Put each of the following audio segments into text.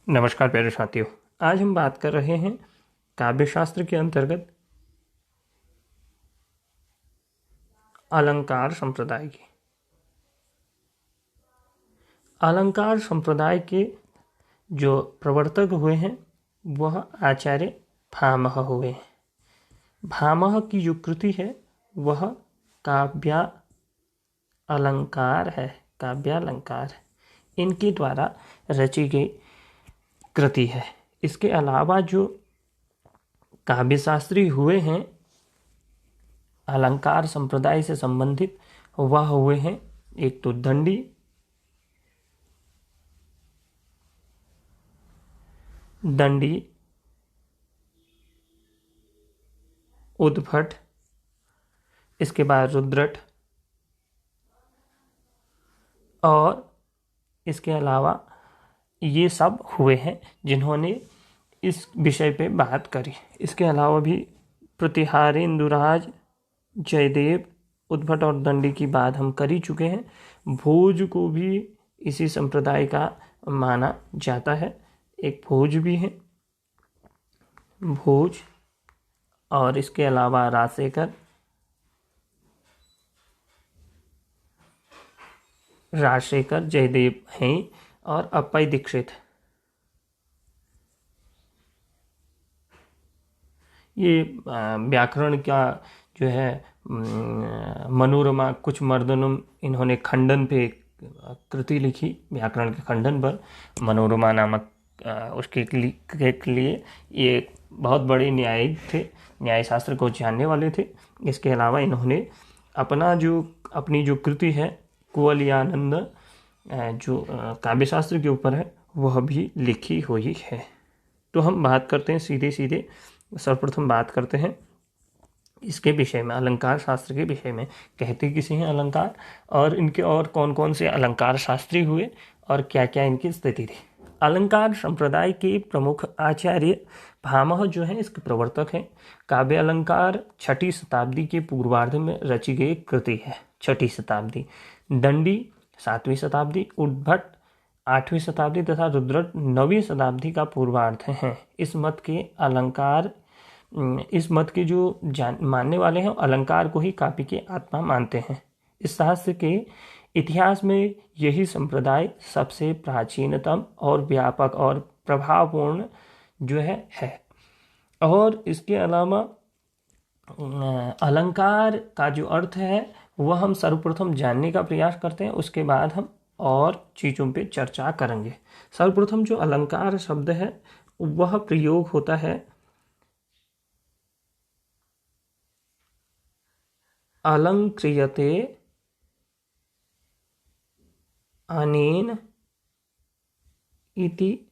नमस्कार प्यारे साथियों। आज हम बात कर रहे हैं काव्य शास्त्र के अंतर्गत अलंकार संप्रदाय की। अलंकार संप्रदाय के जो प्रवर्तक हुए हैं वह आचार्य भामह हुए हैं। भामह की जो कृति है वह काव्य अलंकार है। काव्यालंकार इनके द्वारा रची गई कृति है। इसके अलावा जो काव्य शास्त्री हुए हैं अलंकार संप्रदाय से संबंधित वह हुए हैं एक तो दंडी, उद्भट, इसके बाद रुद्रट और इसके अलावा ये सब हुए हैं जिन्होंने इस विषय पे बात करी। इसके अलावा भी प्रतिहारेंदुराज, जयदेव, उद्भट और दंडी की बात हम कर ही चुके हैं। भोज को भी इसी संप्रदाय का माना जाता है। एक भोज भी है, भोज, और इसके अलावा राजशेखर, जयदेव हैं और अप्पय दीक्षित। ये व्याकरण का जो है मनोरमा कुछ मर्दनम, इन्होंने खंडन पे कृति लिखी व्याकरण के खंडन पर। मनोरमा नामक उसके लिए ये बहुत बड़े न्यायिक थे, न्याय शास्त्र को जानने वाले थे। इसके अलावा इन्होंने अपनी जो कृति है कुवलयानंद जो काव्य शास्त्र के ऊपर है वह भी लिखी हुई है। तो हम बात करते हैं सीधे सर्वप्रथम बात करते हैं इसके विषय में, अलंकार शास्त्र के विषय में। कहते किसे हैं अलंकार, और इनके और कौन कौन से अलंकार शास्त्री हुए और क्या क्या इनकी स्थिति थी। अलंकार संप्रदाय के प्रमुख आचार्य भामह जो है इसके प्रवर्तक हैं। काव्य अलंकार 6वीं शताब्दी के पूर्वार्ध में रची गई कृति है। 6वीं शताब्दी। दंडी 7वीं शताब्दी, उद्भट 8वीं शताब्दी तथा रुद्रट 9वीं शताब्दी का पूर्वार्ध है। इस मत के जो मानने वाले हैं अलंकार को ही काव्य की आत्मा मानते हैं। इस शास्त्र के इतिहास में यही संप्रदाय सबसे प्राचीनतम और व्यापक और प्रभावपूर्ण जो है। और इसके अलावा अलंकार का जो अर्थ है वह हम सर्वप्रथम जानने का प्रयास करते हैं, उसके बाद हम और चीज़ों पे चर्चा करेंगे। सर्वप्रथम जो अलंकार शब्द है वह प्रयोग होता है अलंक्रियते अनेन इति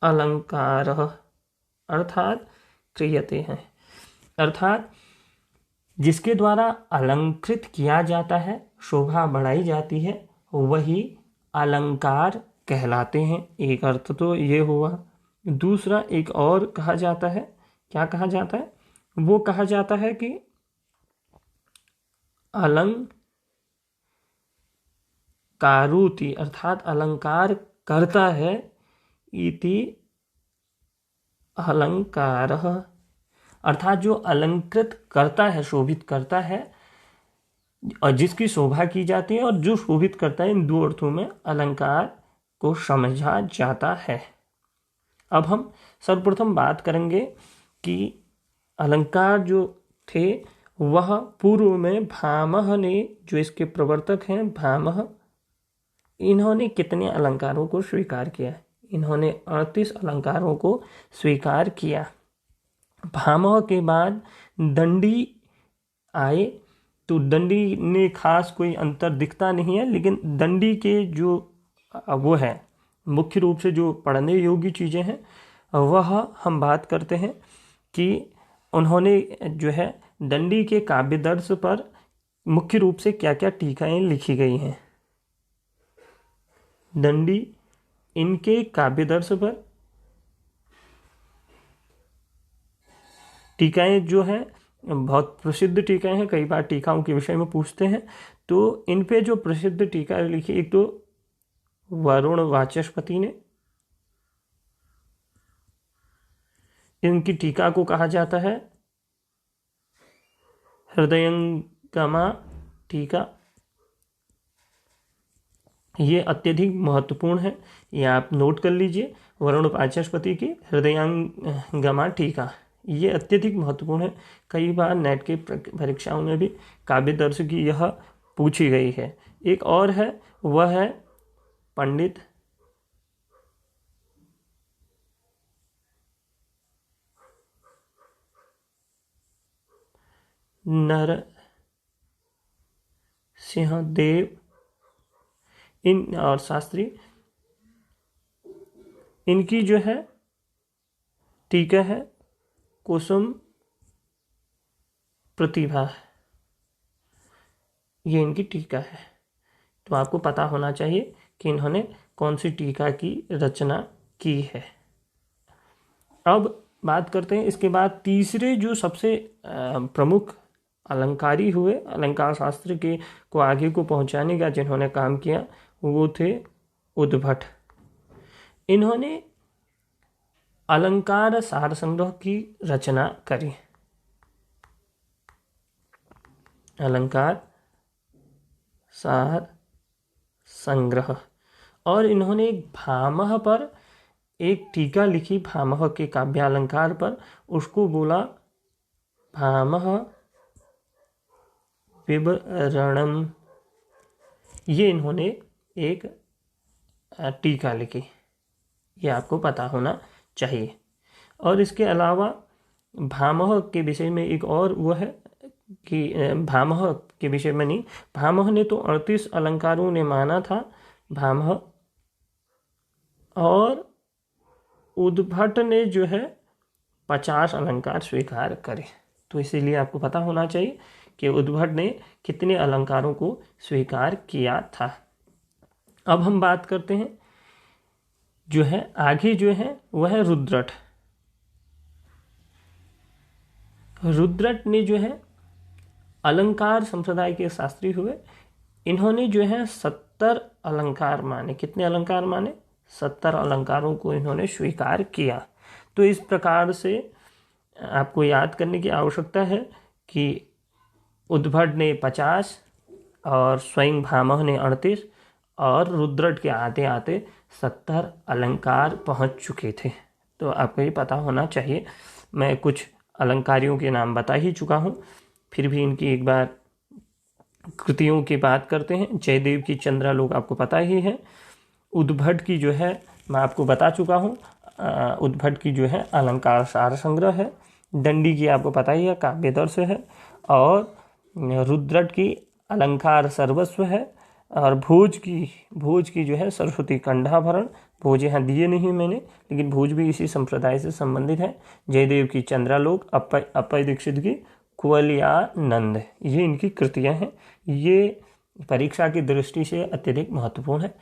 अलंकारः, अर्थात क्रियते हैं, अर्थात जिसके द्वारा अलंकृत किया जाता है, शोभा बढ़ाई जाती है, वही अलंकार कहलाते हैं। एक अर्थ तो ये हुआ। दूसरा एक और कहा जाता है, क्या कहा जाता है? वो कहा जाता है कि अलंकारुति, अर्थात अलंकार करता है, इति अलंकारः, अर्थात जो अलंकृत करता है, शोभित करता है, और जिसकी शोभा की जाती है और जो शोभित करता है, इन दो अर्थों में अलंकार को समझा जाता है। अब हम सर्वप्रथम बात करेंगे कि अलंकार जो थे वह पूर्व में भामह ने, जो इसके प्रवर्तक हैं भामह, इन्होंने कितने अलंकारों को स्वीकार किया? इन्होंने 38 अलंकारों को स्वीकार किया। भामह के बाद दंडी आए, तो दंडी ने खास कोई अंतर दिखता नहीं है, लेकिन दंडी के जो वो है मुख्य रूप से जो पढ़ने योग्य चीज़ें हैं वह हम बात करते हैं कि उन्होंने जो है दंडी के काव्यदर्श पर मुख्य रूप से क्या क्या टीकाएं लिखी गई हैं। दंडी इनके काव्यदर्श पर टीकाएं जो हैं बहुत प्रसिद्ध टीकाएं हैं। कई बार टीकाओं के विषय में पूछते हैं, तो इन पे जो प्रसिद्ध टीका लिखी, एक तो वरुण वाचस्पति ने। इनकी टीका को कहा जाता है हृदयंगमा टीका। ये अत्यधिक महत्वपूर्ण है, ये आप नोट कर लीजिए। वरुण वाचस्पति की हृदयंगमा टीका ये अत्यधिक महत्वपूर्ण है। कई बार नेट की परीक्षाओं में भी काव्य दर्श की यह पूछी गई है। एक और है, वह है पंडित नरसिंहदेव इन और शास्त्री। इनकी जो है टीका है कुसुम प्रतिभा, ये इनकी टीका है। तो आपको पता होना चाहिए कि इन्होंने कौन सी टीका की रचना की है। अब बात करते हैं इसके बाद तीसरे जो सबसे प्रमुख अलंकारी हुए, अलंकार शास्त्र के को आगे को पहुंचाने का जिन्होंने काम किया, वो थे उद्भट। इन्होंने अलंकार सार संग्रह की रचना करी। अलंकार सार संग्रह, और इन्होंने एक भामह पर एक टीका लिखी, भामह के काव्यालंकार पर। उसको बोला भामह विवरणम। ये इन्होंने एक टीका लिखी, ये आपको पता होना चाहिए। और इसके अलावा भामह के विषय में एक और वो है कि भामह के विषय में नहीं, भामह ने तो 38 अलंकारों ने माना था भामह, और उद्भट ने जो है 50 अलंकार स्वीकार करे। तो इसीलिए आपको पता होना चाहिए कि उद्भट ने कितने अलंकारों को स्वीकार किया था। अब हम बात करते हैं जो है आगे जो है वह है रुद्रट। रुद्रट ने जो है अलंकार संप्रदाय के शास्त्री हुए। इन्होंने जो है 70 अलंकार माने। कितने अलंकार माने? 70 अलंकारों को इन्होंने स्वीकार किया। तो इस प्रकार से आपको याद करने की आवश्यकता है कि उद्भट ने 50 और स्वयं भामह ने 38 और रुद्रट के आते आते 70 अलंकार पहुंच चुके थे। तो आपको ये पता होना चाहिए। मैं कुछ अलंकारियों के नाम बता ही चुका हूँ, फिर भी इनकी एक बार कृतियों की बात करते हैं। जयदेव की चंद्रालोक आपको पता ही है। उद्भट की जो है मैं आपको बता चुका हूँ। उद्भट की जो है अलंकार सार संग्रह है। दंडी की आपको पता ही है, काव्य दर्श है। और रुद्रट की अलंकार सर्वस्व है। और भोज की जो है सरस्वती कंठाभरण। भोज यहाँ दिए नहीं मैंने, लेकिन भोज भी इसी संप्रदाय से संबंधित है। जयदेव की चंद्रालोक, अप्पय दीक्षित की कुवलयानंद, ये इनकी कृतियाँ हैं। ये परीक्षा की दृष्टि से अत्यधिक महत्वपूर्ण है,